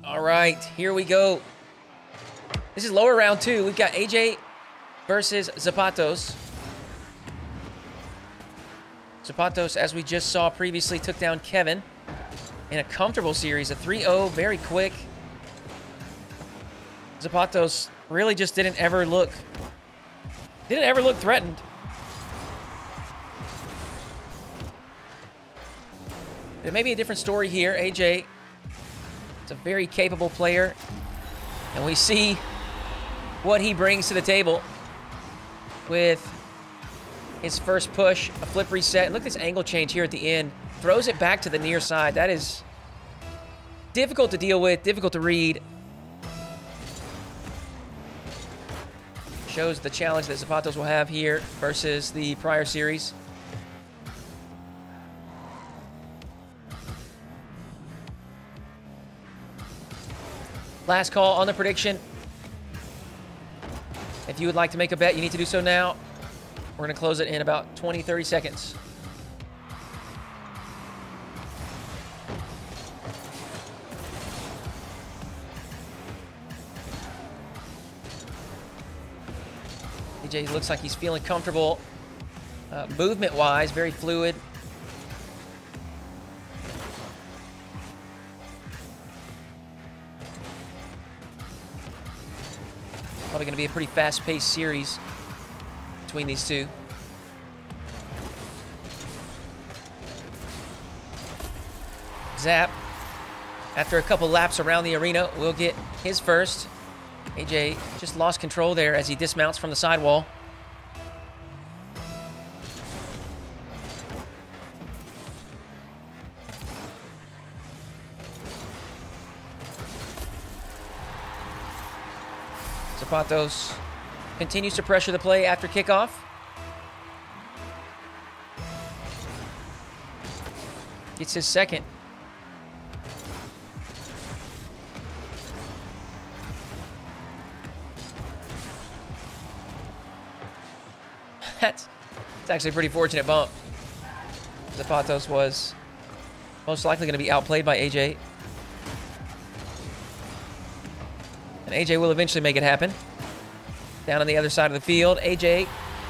All right, here we go. This is lower round 2. We've got AJ versus Zapatos. Zapatos, as we just saw previously, took down Kevin in a comfortable series, a 3-0, very quick. Zapatos really just didn't ever look threatened. There may be a different story here. AJ is a very capable player, and we see what he brings to the table with his first push, a flip reset. And look at this angle change here at the end. Throws it back to the near side. That is difficult to deal with, difficult to read. Shows the challenge that Zapatos will have here versus the prior series. Last call on the prediction. If you would like to make a bet, you need to do so now. We're going to close it in about 20, 30 seconds. AJ looks like he's feeling comfortable movement-wise, very fluid. Probably going to be a pretty fast-paced series between these two. Zap, after a couple laps around the arena, will get his first. AJ just lost control there as he dismounts from the sidewall. Zapatos continues to pressure the play after kickoff. Gets his second. It's actually a pretty fortunate bump. Zapatos was most likely going to be outplayed by AJ. And AJ will eventually make it happen. Down on the other side of the field, AJ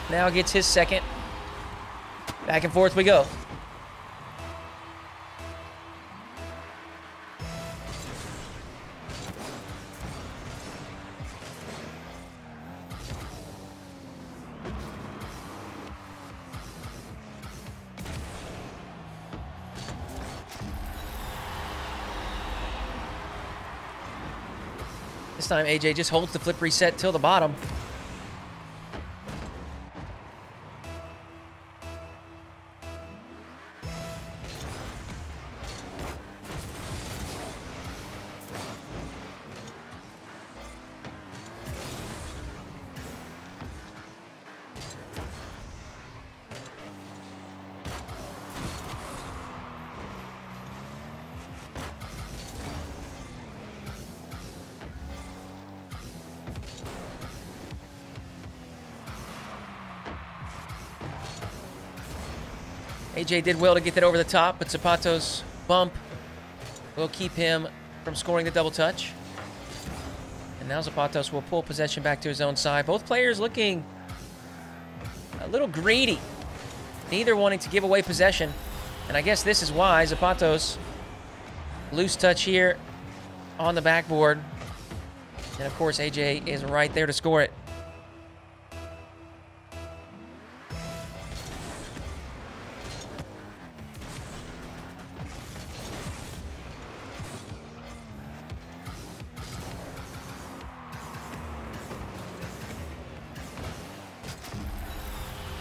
now gets his second. Back and forth we go. This time, AJ just holds the flip reset till the bottom. AJ did well to get that over the top, but Zapatos' bump will keep him from scoring the double touch. And now Zapatos will pull possession back to his own side. Both players looking a little greedy, neither wanting to give away possession. And I guess this is why Zapatos, loose touch here on the backboard. And of course, AJ is right there to score it.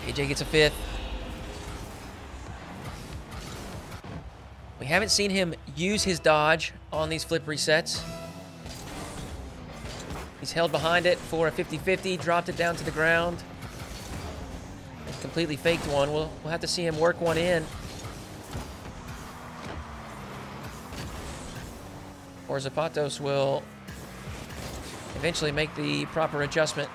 AJ gets a fifth. We haven't seen him use his dodge on these flip resets. He's held behind it for a 50-50, dropped it down to the ground. Completely faked one. We'll have to see him work one in. Or Zapatos will eventually make the proper adjustment.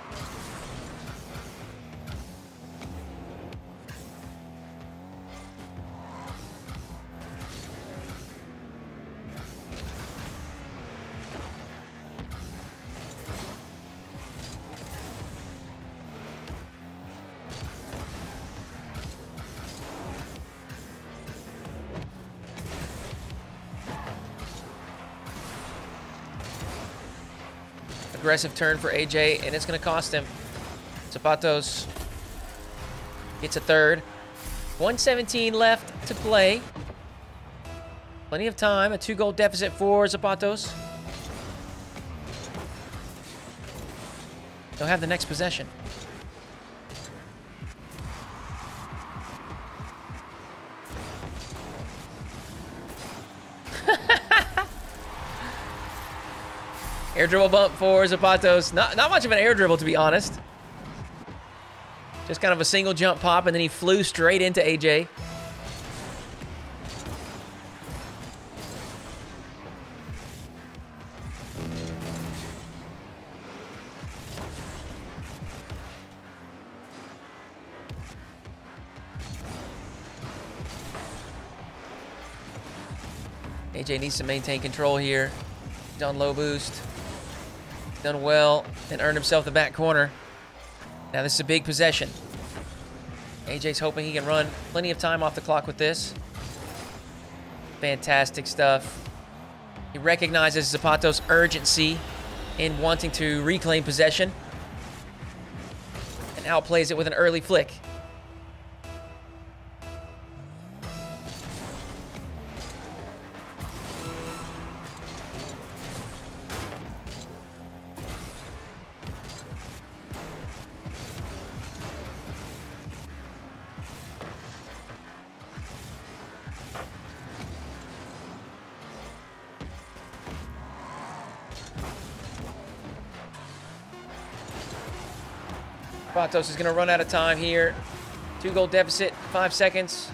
aggressive turn for AJ, and it's going to cost him. Zapatos gets a third. 117 left to play. Plenty of time. A 2-goal deficit for Zapatos. They'll have the next possession. Air dribble bump for Zapatos. Not much of an air dribble, to be honest. Just kind of a single jump pop, and then he flew straight into AJ. AJ needs to maintain control here. Done low boost. Done well and earned himself the back corner. Now this is a big possession. AJ's hoping he can run plenty of time off the clock with this. Fantastic stuff. He recognizes Zapatos' urgency in wanting to reclaim possession and outplays it with an early flick. Zapatos is going to run out of time here. 2-goal deficit, 5 seconds.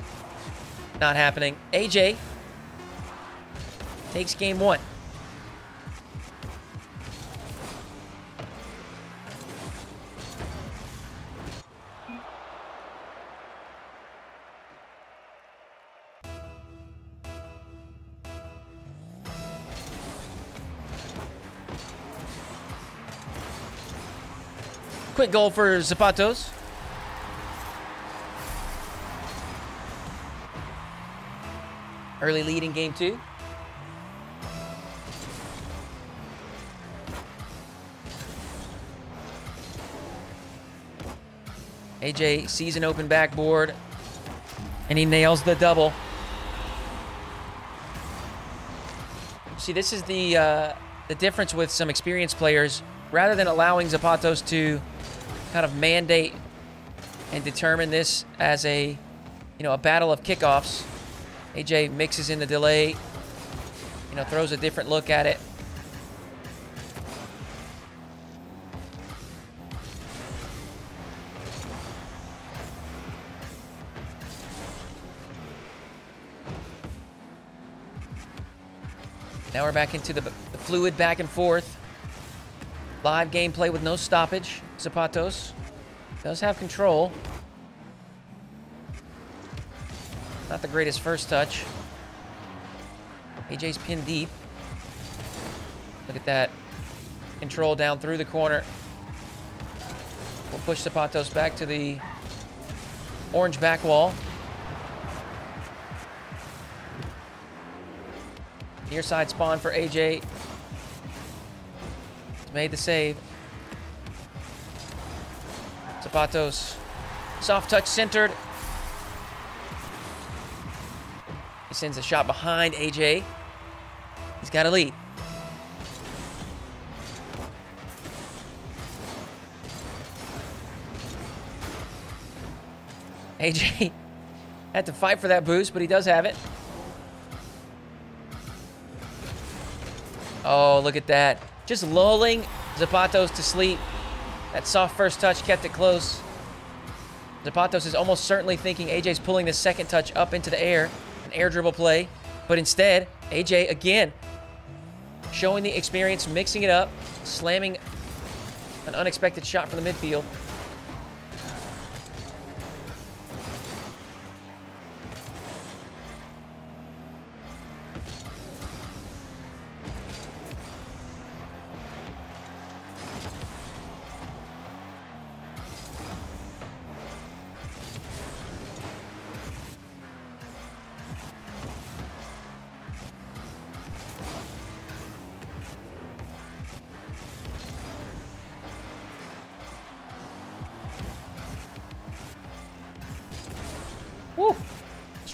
Not happening. AJ takes game 1. Quick goal for Zapatos. Early lead in game 2. AJ sees an open backboard, and he nails the double. See, this is the difference with some experienced players. Rather than allowing Zapatos to kind of mandate and determine this as a battle of kickoffs, AJ mixes in the delay, throws a different look at it. Now we're back into the fluid back and forth. Live gameplay with no stoppage. Zapatos does have control. Not the greatest first touch. AJ's pinned deep. Look at that. Control down through the corner. We'll push Zapatos back to the orange back wall. Near side spawn for AJ. Made the save. Zapatos, soft touch centered. He sends a shot behind AJ. He's got a lead. AJ had to fight for that boost, but he does have it. Oh, look at that. Just lulling Zapatos to sleep. That soft first touch kept it close. Zapatos is almost certainly thinking AJ's pulling the second touch up into the air. An air dribble play. But instead, AJ again showing the experience, mixing it up, slamming an unexpected shot from the midfield.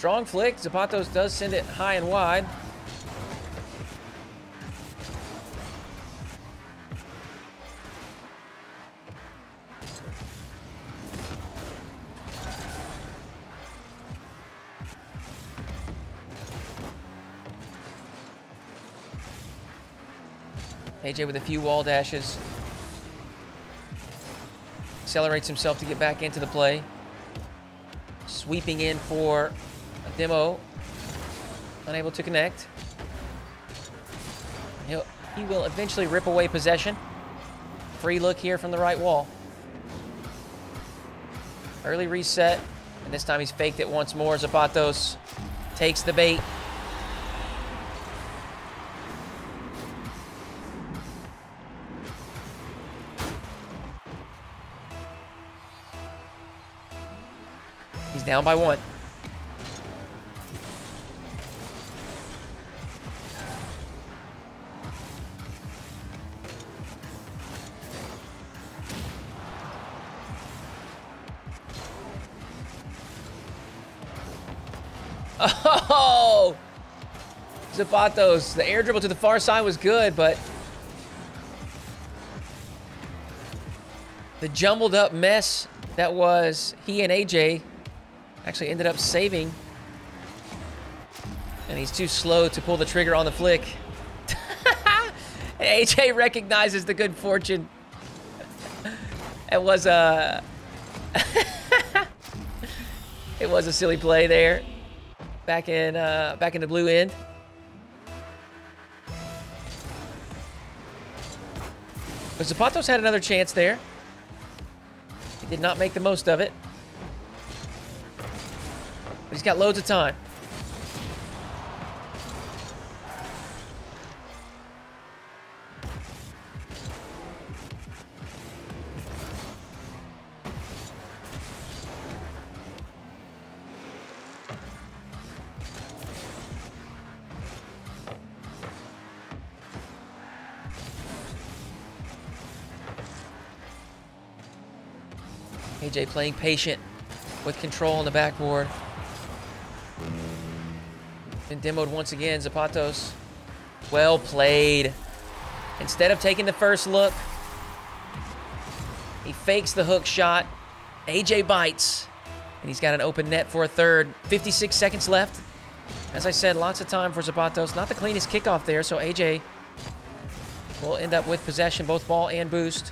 Strong flick. Zapatos does send it high and wide. AJ with a few wall dashes. Accelerates himself to get back into the play. Sweeping in for a demo. Unable to connect. He will eventually rip away possession. Free look here from the right wall. Early reset. And this time he's faked it once more. Zapatos takes the bait. He's down by 1. Oh! Zapatos. The air dribble to the far side was good, but the jumbled up mess that was he and AJ actually ended up saving. And he's too slow to pull the trigger on the flick. AJ recognizes the good fortune. It was a... it was a silly play there. Back in the blue end. But Zapatos had another chance there. He did not make the most of it. But he's got loads of time. AJ playing patient with control on the backboard. Been demoed once again. Zapatos. Well played. Instead of taking the first look, he fakes the hook shot. AJ bites. And he's got an open net for a third. 56 seconds left. As I said, lots of time for Zapatos. Not the cleanest kickoff there, so AJ will end up with possession, both ball and boost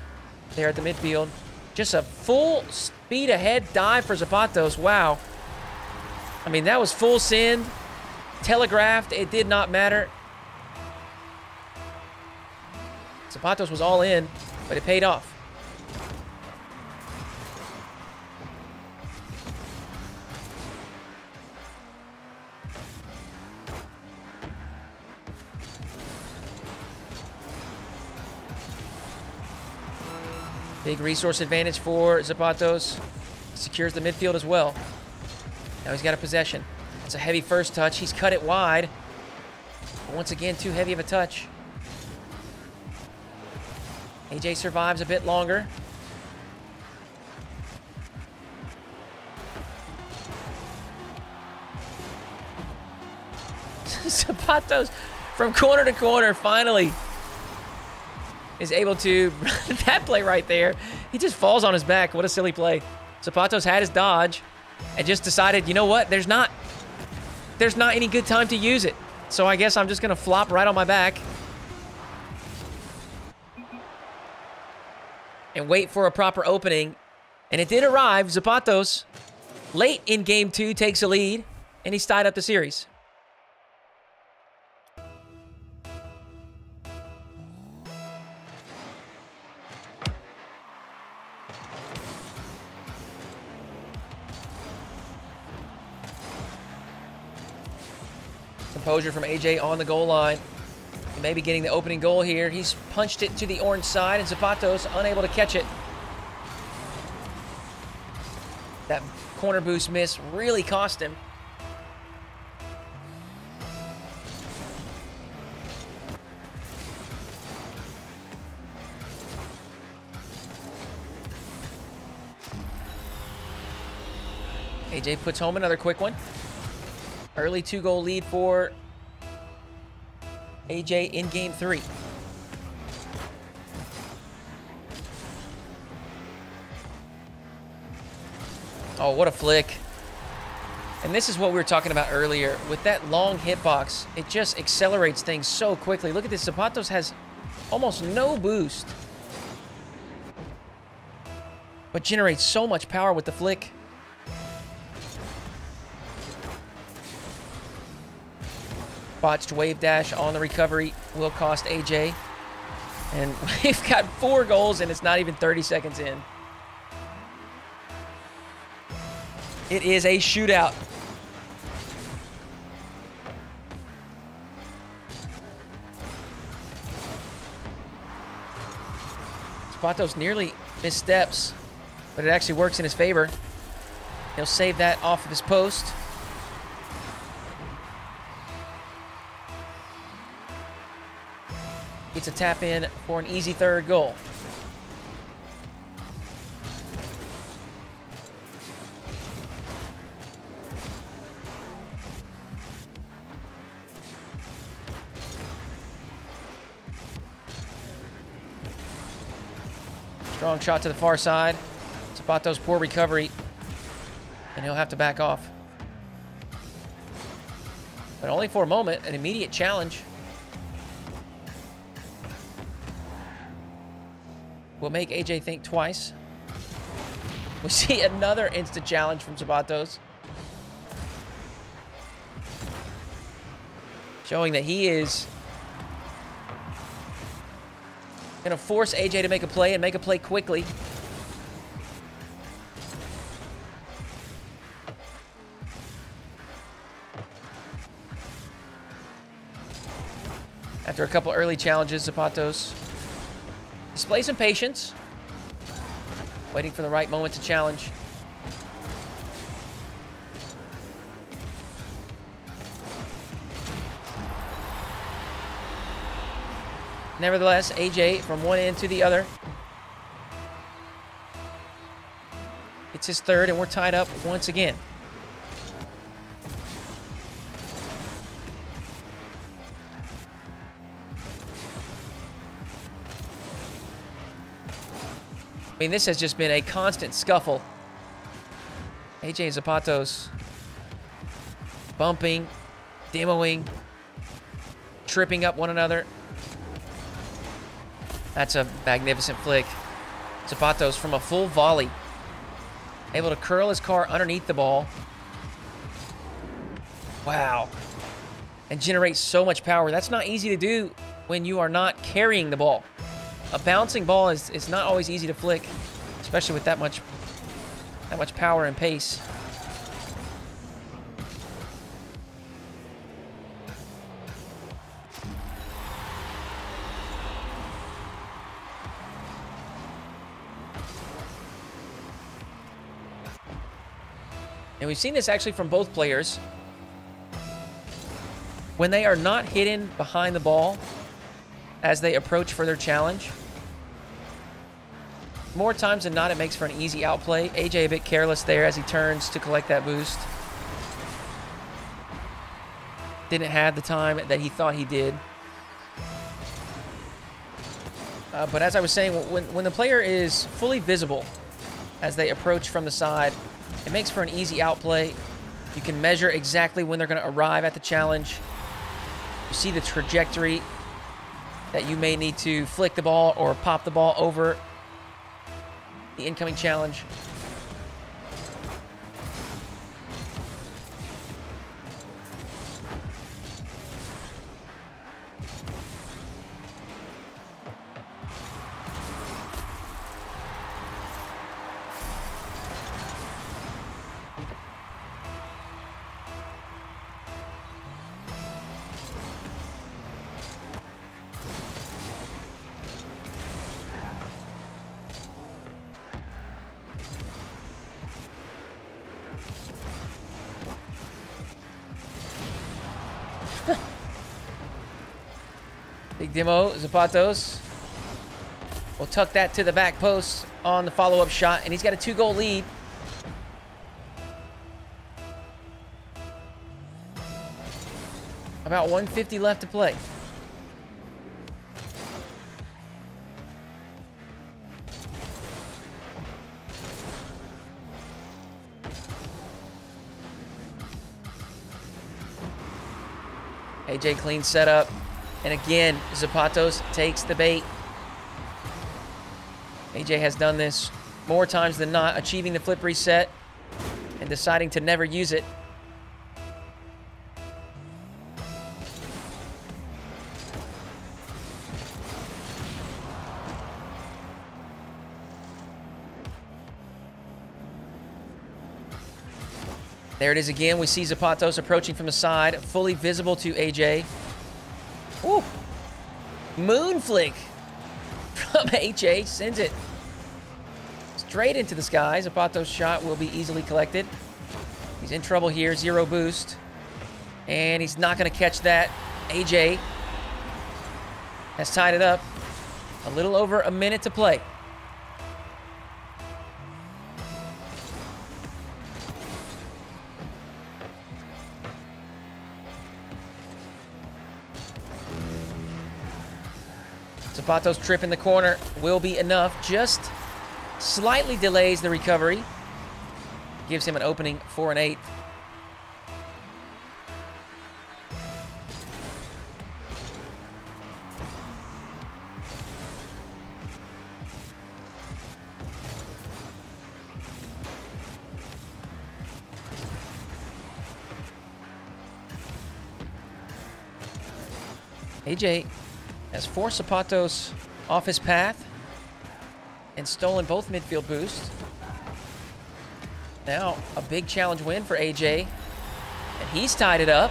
there at the midfield. Just a full speed ahead dive for Zapatos. Wow. I mean, that was full send. Telegraphed. It did not matter. Zapatos was all in, but it paid off. Big resource advantage for Zapatos. Secures the midfield as well. Now he's got a possession. It's a heavy first touch. He's cut it wide. But once again, too heavy of a touch. AJ survives a bit longer. Zapatos from corner to corner finally is able to that play right there. He just falls on his back. What a silly play. Zapatos had his dodge and just decided, you know what? There's not any good time to use it. So I guess I'm just gonna flop right on my back and wait for a proper opening. And it did arrive. Zapatos, late in game 2, takes a lead, and he's tied up the series. Composure from AJ on the goal line. He may be getting the opening goal here. He's punched it to the orange side, and Zapatos unable to catch it. That corner boost miss really cost him. AJ puts home another quick one. Early 2-goal lead for AJ in game 3. Oh, what a flick. And this is what we were talking about earlier. With that long hitbox, it just accelerates things so quickly. Look at this. Zapatos has almost no boost, but generates so much power with the flick. Botched wave dash on the recovery will cost AJ. And we've got 4 goals, and it's not even 30 seconds in. It is a shootout. Zapatos nearly missteps, but it actually works in his favor. He'll save that off of his post. Gets a tap in for an easy 3rd goal. Strong shot to the far side. Zapatos' poor recovery, and he'll have to back off. But only for a moment, an immediate challenge will make AJ think twice. We see another instant challenge from Zapatos, showing that he is going to force AJ to make a play and make a play quickly. After a couple early challenges, Zapatos displays some patience, waiting for the right moment to challenge. Nevertheless, AJ from one end to the other. It's his 3rd, and we're tied up once again. I mean, this has just been a constant scuffle. AJ and Zapatos bumping, demoing, tripping up one another. That's a magnificent flick. Zapatos from a full volley, able to curl his car underneath the ball. Wow. And generate so much power. That's not easy to do when you are not carrying the ball. A bouncing ball is not always easy to flick, especially with that much power and pace. And we've seen this actually from both players. When they are not hidden behind the ball as they approach for their challenge, more times than not, it makes for an easy outplay. AJ a bit careless there as he turns to collect that boost. Didn't have the time that he thought he did. But as I was saying, when the player is fully visible as they approach from the side, it makes for an easy outplay. You can measure exactly when they're going to arrive at the challenge. You see the trajectory that you may need to flick the ball or pop the ball over the incoming challenge. Big demo, Zapatos will tuck that to the back post on the follow-up shot, and he's got a 2-goal lead. About 150 left to play. AJ clean setup. And again, Zapatos takes the bait. AJ has done this more times than not, achieving the flip reset and deciding to never use it. There it is again. We see Zapatos approaching from the side, fully visible to AJ. Ooh. Moon flick from AJ. Sends it straight into the sky. Zapatos' shot will be easily collected. He's in trouble here. 0 boost. And he's not going to catch that. AJ has tied it up. A little over a minute to play. Zapatos' trip in the corner will be enough. Just slightly delays the recovery. Gives him an opening for an 8. AJ has forced Zapatos off his path and stolen both midfield boosts. Now, a big challenge win for AJ, and he's tied it up.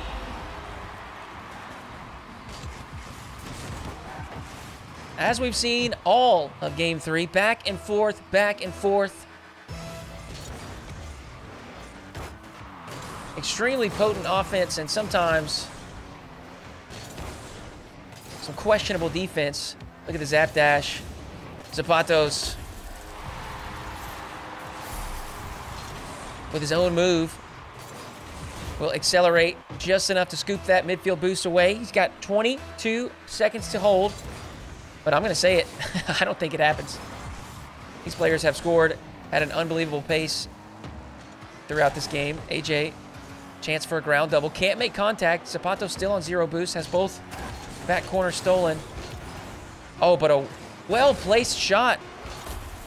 As we've seen all of Game 3, back and forth, back and forth. Extremely potent offense and sometimes some questionable defense. Look at the zap dash. Zapatos with his own move will accelerate just enough to scoop that midfield boost away. He's got 22 seconds to hold, but I'm going to say it. I don't think it happens. These players have scored at an unbelievable pace throughout this game. AJ, chance for a ground double. Can't make contact. Zapatos still on 0 boost. Has both back corner stolen. Oh, but a well-placed shot,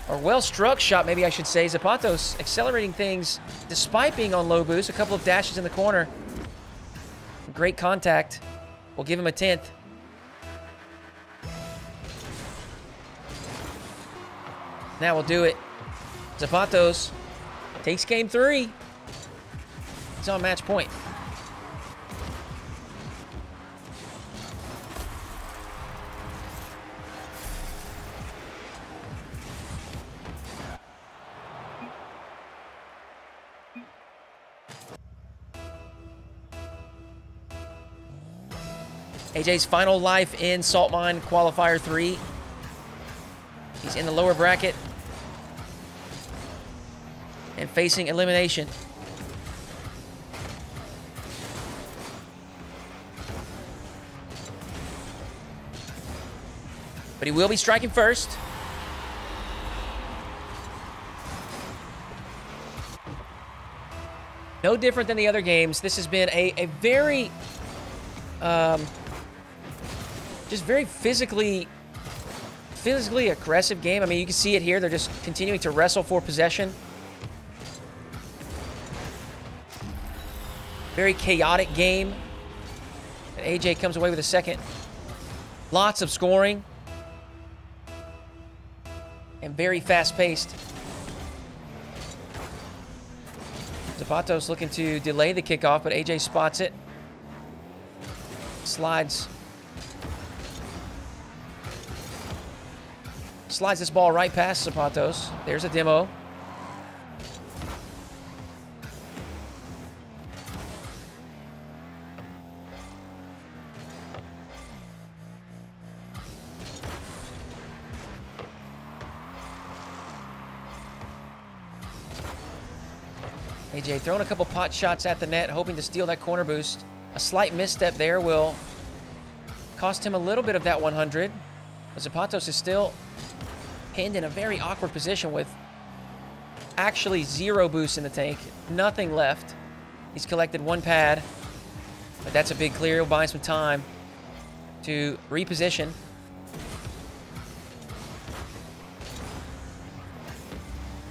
or well-struck shot, maybe I should say. Zapatos accelerating things despite being on low boost. A couple of dashes in the corner. Great contact. We'll give him a 10th. Now we'll do it. Zapatos takes game 3. He's on match point. AJ's final life in Salt Mine Qualifier 3. He's in the lower bracket and facing elimination. But he will be striking first. No different than the other games. This has been a very just very physically aggressive game. I mean, you can see it here. They're just continuing to wrestle for possession. Very chaotic game. And AJ comes away with a second. Lots of scoring. And very fast-paced. Zapatos looking to delay the kickoff, but AJ spots it. Slides this ball right past Zapatos. There's a demo. AJ throwing a couple pot shots at the net, hoping to steal that corner boost. A slight misstep there will cost him a little bit of that 100. aZapatos is still pinned in a very awkward position with actually 0 boost in the tank. Nothing left. He's collected 1 pad, but that's a big clear. He'll buy some time to reposition.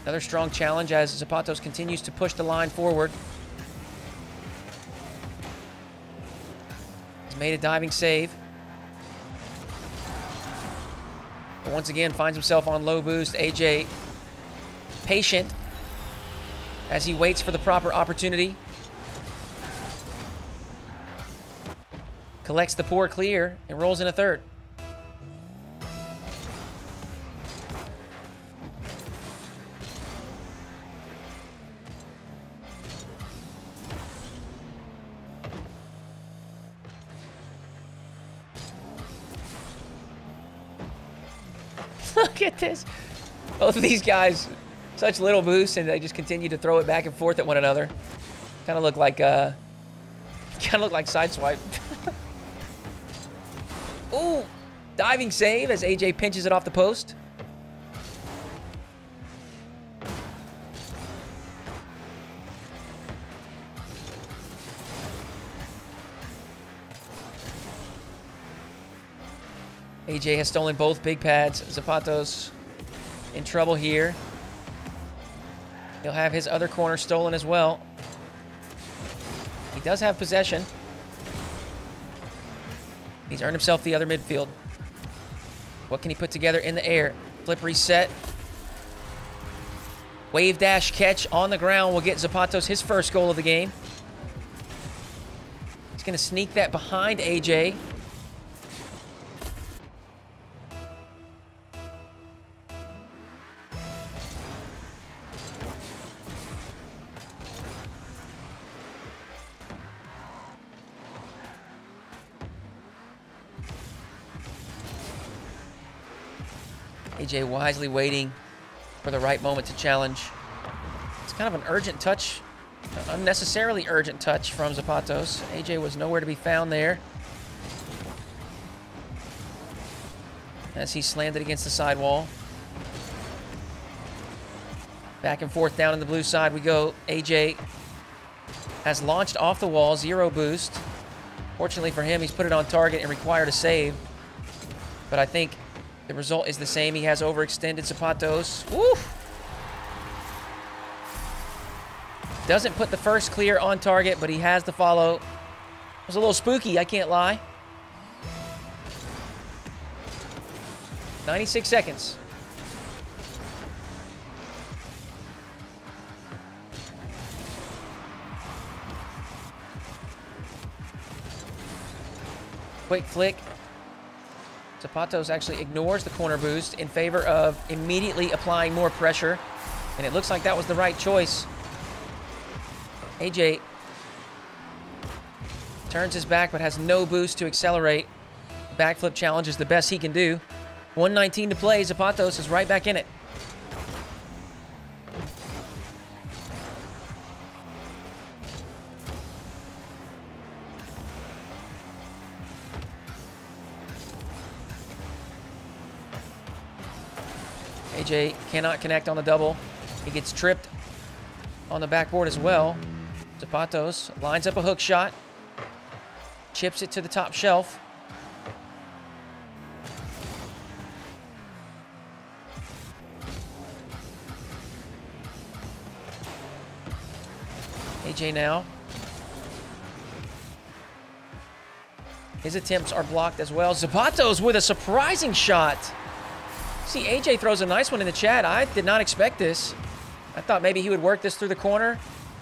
Another strong challenge as aZapatos continues to push the line forward. He's made a diving save. But once again, finds himself on low boost. AJ patient as he waits for the proper opportunity. Collects the poor clear and rolls in a third. Look at this. Both of these guys, such little boosts, and they just continue to throw it back and forth at one another. Kind of look like sideswipe. Ooh, diving save as AJ pinches it off the post. AJ has stolen both big pads. aZapatos in trouble here. He'll have his other corner stolen as well. He does have possession. He's earned himself the other midfield. What can he put together in the air? Flip reset. Wave dash catch on the ground will get aZapatos his first goal of the game. He's going to sneak that behind AJ. AJ wisely waiting for the right moment to challenge. It's kind of an urgent touch, unnecessarily urgent touch from aZapatos. AJ was nowhere to be found there as he slammed it against the sidewall. Back and forth down in the blue side we go. AJ has launched off the wall, 0 boost. Fortunately for him, he's put it on target and required a save. But I think the result is the same. He has overextended aZapatos. Woo! Doesn't put the first clear on target, but he has the follow. It was a little spooky, I can't lie. 96 seconds. Quick flick. aZapatos actually ignores the corner boost in favor of immediately applying more pressure, and it looks like that was the right choice. AJ turns his back but has no boost to accelerate. Backflip challenge is the best he can do. 1:19 to play. aZapatos is right back in it. AJ cannot connect on the double. He gets tripped on the backboard as well. aZapatos lines up a hook shot. Chips it to the top shelf. AJ now. His attempts are blocked as well. aZapatos with a surprising shot. See, AJ throws a nice one in the chat. I did not expect this. I thought maybe he would work this through the corner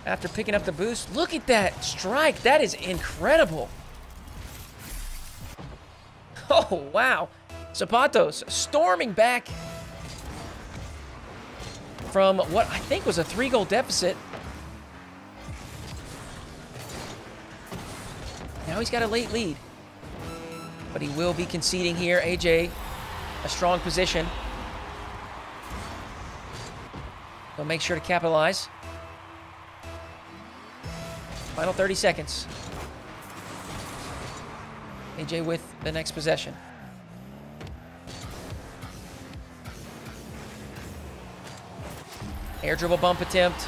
after picking up the boost. Look at that strike. That is incredible. Oh, wow. aZapatos storming back from what I think was a 3-goal deficit. Now he's got a late lead. But he will be conceding here. AJ, a strong position. He'll make sure to capitalize. Final 30 seconds. AJ with the next possession. Air dribble bump attempt.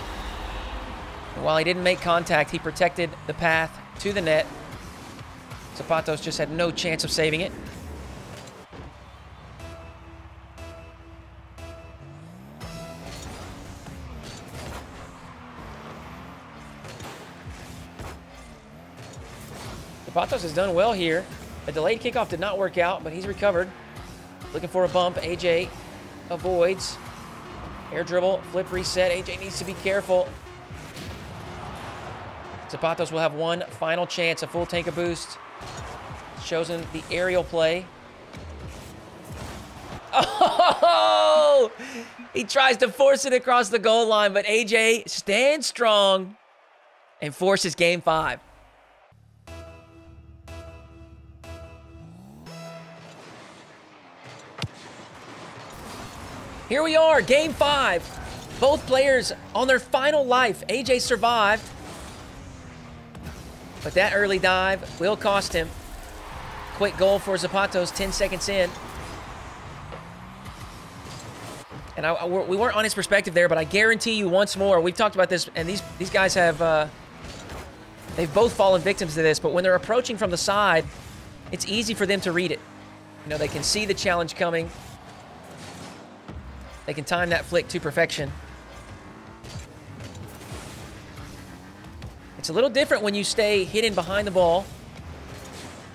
And while he didn't make contact, he protected the path to the net. Zapatos just had no chance of saving it. Zapatos has done well here. A delayed kickoff did not work out, but he's recovered. Looking for a bump. AJ avoids. Air dribble, flip reset. AJ needs to be careful. Zapatos will have one final chance, a full tank of boost. Shows him the aerial play. Oh! He tries to force it across the goal line, but AJ stands strong and forces game 5. Here we are, game 5. Both players on their final life. AJ survived, but that early dive will cost him. Quick goal for Zapatos, 10 seconds in. And we weren't on his perspective there, but I guarantee you once more, we've talked about this, and these guys have, they've both fallen victims to this, but when they're approaching from the side, it's easy for them to read it. You know, they can see the challenge coming. They can time that flick to perfection. It's a little different when you stay hidden behind the ball.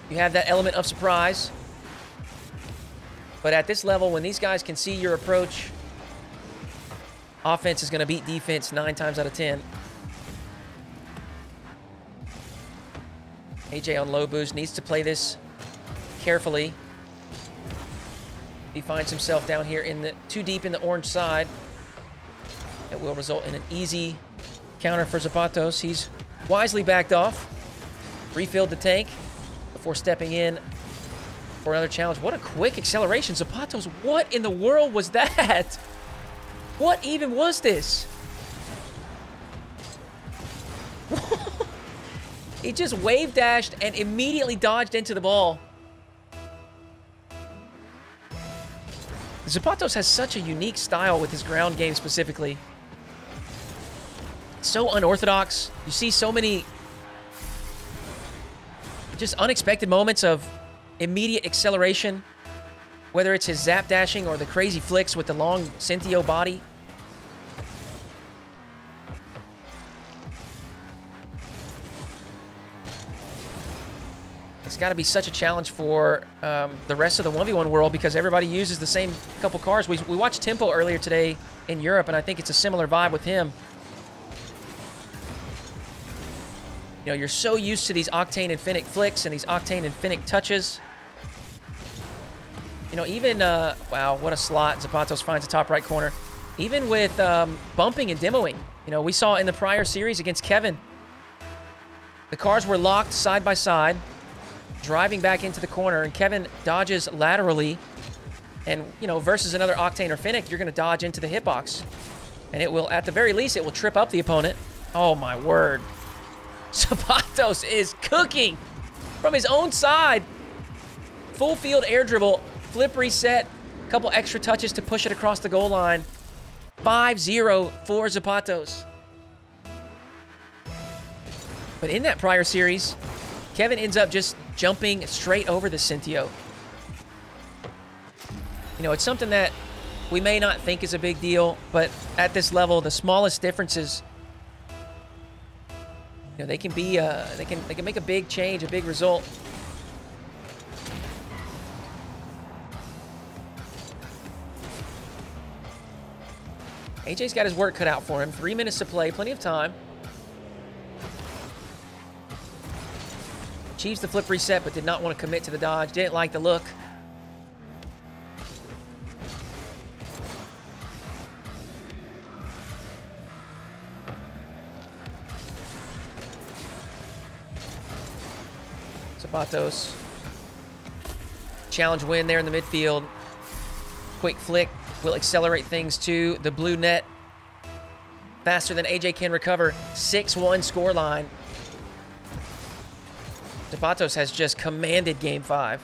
You have that element of surprise. But at this level, when these guys can see your approach, offense is going to beat defense 9 times out of 10. AJ on low boost needs to play this carefully. He finds himself down here in the too deep in the orange side. It will result in an easy counter for Zapatos. He's wisely backed off, refilled the tank before stepping in for another challenge. What a quick acceleration. Zapatos, what in the world was that? What even was this? He just wave dashed and immediately dodged into the ball. Zapatos has such a unique style with his ground game specifically. So unorthodox. You see so many just unexpected moments of immediate acceleration, whether it's his zap dashing or the crazy flicks with the long Cinthio body. It's got to be such a challenge for the rest of the 1v1 world because everybody uses the same couple cars. We watched Tempo earlier today in Europe, and I think it's a similar vibe with him. You know, you're so used to these Octane and Fennec flicks and these Octane and Fennec touches. You know, even, wow, what a slot. Zapatos finds the top right corner. Even with bumping and demoing. You know, we saw in the prior series against Kevin, the cars were locked side by side, driving back into the corner, and Kevin dodges laterally. And, you know, versus another Octane or Fennec, you're going to dodge into the hitbox. And it will, at the very least, it will trip up the opponent. Oh, my word. Zapatos is cooking from his own side. Full field air dribble, flip reset, a couple extra touches to push it across the goal line. 5-0 for Zapatos. But in that prior series, Kevin ends up just jumping straight over the Cinthio. You know, it's something that we may not think is a big deal, but at this level, the smallest differences, you know, they can be, they can make a big change, a big result. AJ's got his work cut out for him. 3 minutes to play, plenty of time. Achieves the flip reset, but did not want to commit to the dodge. Didn't like the look. Zapatos. Challenge win there in the midfield. Quick flick will accelerate things to the blue net. Faster than AJ can recover. 6-1 scoreline. aZapatos has just commanded Game 5.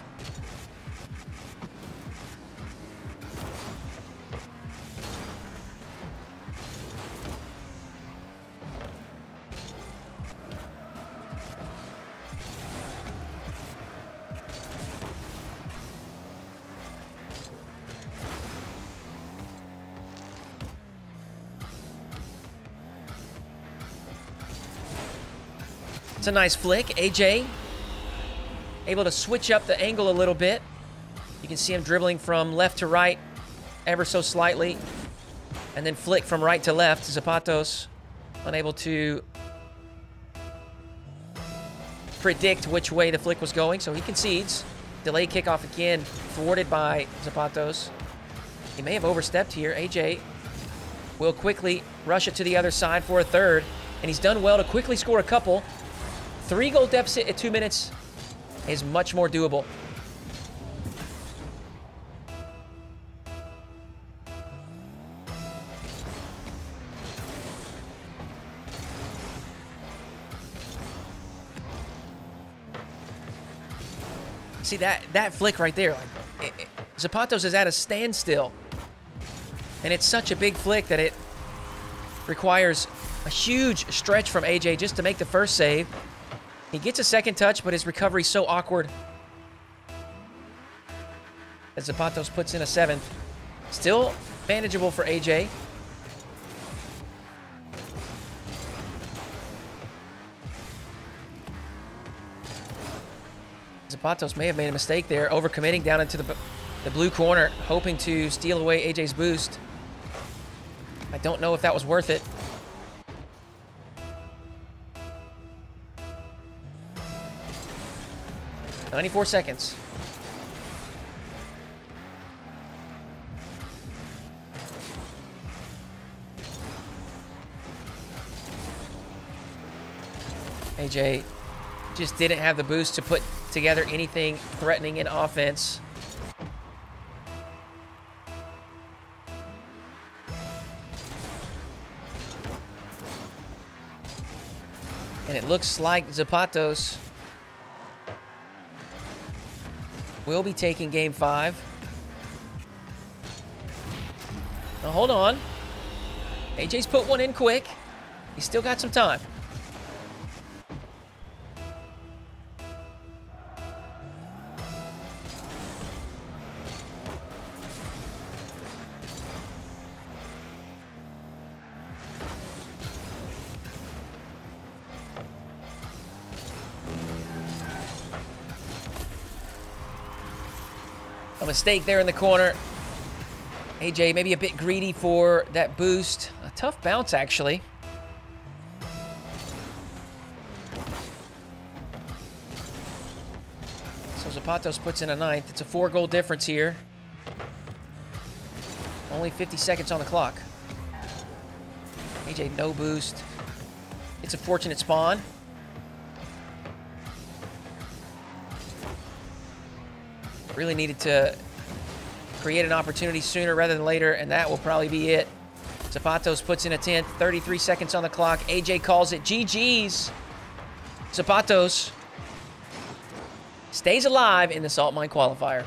It's a nice flick. AJ able to switch up the angle a little bit. You can see him dribbling from left to right ever so slightly. And then flick from right to left. aZapatos unable to predict which way the flick was going, so he concedes. Delayed kickoff again, thwarted by aZapatos. He may have overstepped here. AJ will quickly rush it to the other side for a third. And he's done well to quickly score a couple. 3-goal deficit at 2 minutes is much more doable. See that flick right there. aZapatos is at a standstill. And it's such a big flick that it requires a huge stretch from AJ just to make the first save. He gets a second touch, but his recovery's so awkward. As aZapatos puts in a 7th. Still manageable for AJ. aZapatos may have made a mistake there, overcommitting down into the blue corner, hoping to steal away AJ's boost. I don't know if that was worth it. 94 seconds. AJ just didn't have the boost to put together anything threatening in offense. And it looks like aZapatos will be taking Game 5. Now, hold on. AJ's put one in quick. He's still got some time. A mistake there in the corner. AJ maybe a bit greedy for that boost. A tough bounce, actually. So aZapatos puts in a 9th. It's a 4-goal difference here. Only 50 seconds on the clock. AJ no boost. It's a fortunate spawn. Really needed to create an opportunity sooner rather than later, and that will probably be it. aZapatos puts in a 10th, 33 seconds on the clock. AJ calls it GG's. aZapatos stays alive in the Salt Mine Qualifier.